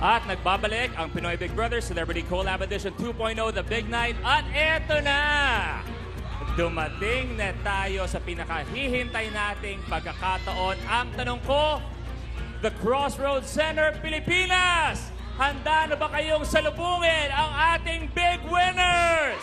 At nagbabalik ang Pinoy Big Brother Celebrity Collab Edition 2.0, The Big Night. At eto na! Dumating na tayo sa pinakahihintay nating pagkakataon. Ang tanong ko, The Crossroads Center, Pilipinas! Handa na ba kayong salubungin ang ating big winners?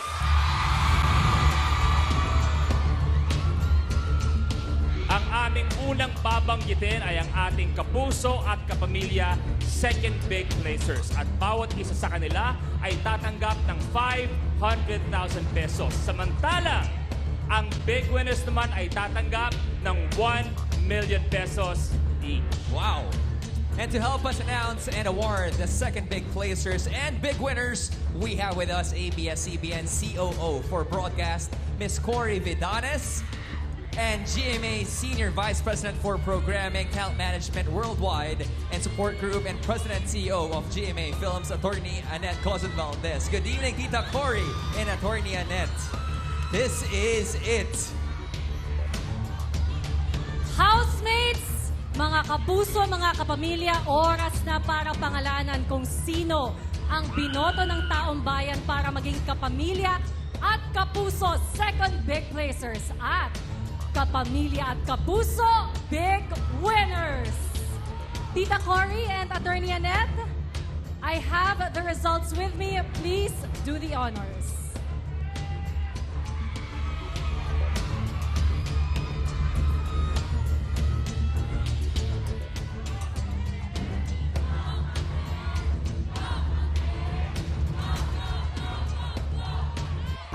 Ang aming unang babanggitin ay ang ating kapuso at kapamilya second big placers. At bawat isa sa kanila ay tatanggap ng 500,000 pesos. Samantala, ang big winners naman ay tatanggap ng 1 million pesos each. Wow! And to help us announce and award the second big placers and big winners, we have with us ABS-CBN COO for broadcast, Ms. Cory Vidanes, and GMA Senior Vice President for Programming, Talent Management Worldwide, and Support Group, and President and CEO of GMA Films, Attorney Annette Cozon Valdez. Good evening, Tita Cory and Attorney Annette. This is it. Housemates, mga kapuso, mga kapamilya, oras na para pangalanan kung sino ang binoto ng taong bayan para maging kapamilya at kapuso second big placers at kapamilya at kapuso big winners. Tita Cory and Attorney Annette, I have the results with me. Please do the honors.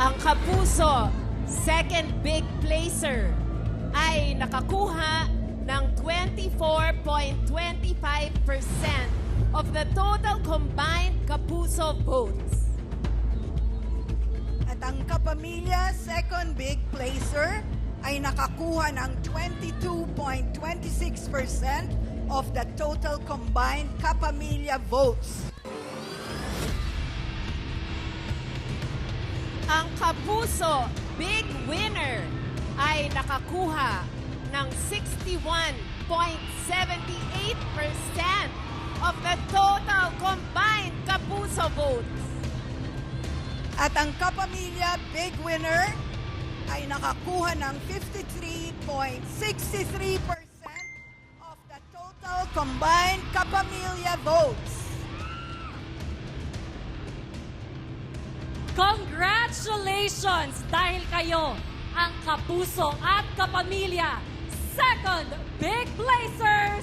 Ang kapuso, second big placer, ay nakakuha ng 24.25% of the total combined kapuso votes. At ang kapamilya second big placer ay nakakuha ng 22.26% of the total combined kapamilya votes. Ang kapuso big winner ay nakakuha ng 61.78% of the total combined kapuso votes. At ang kapamilya big winner ay nakakuha ng 53.63% of the total combined kapamilya votes. Congratulations! Dahil kayo ang kapuso at kapamilya second big placers!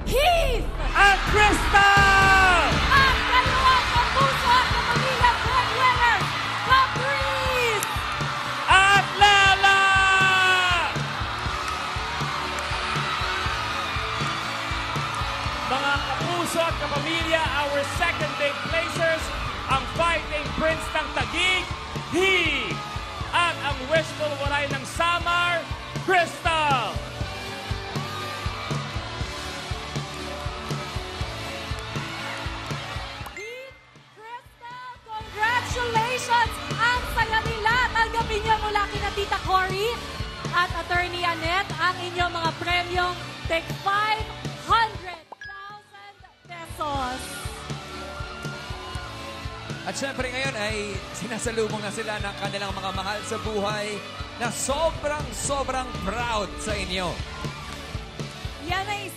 Heath! At Crystal! Ang dalawang kapuso at kapamilya big winners, Caprice! At Lala! Mga kapuso at kapamilya, our second big placers, ang fighting prince ng Taguig, He! At ang wishful walay ng Samar, Crystal! Heath, Crystal, congratulations! Ang saya nila! Tanggapin niyo mula kina Tita Cory at Attorney Annette ang inyong mga premyong tig 500,000 pesos. At syempre ngayon ay sinasalubong na sila ng kanilang mga mahal sa buhay na sobrang proud sa inyo. Yan ay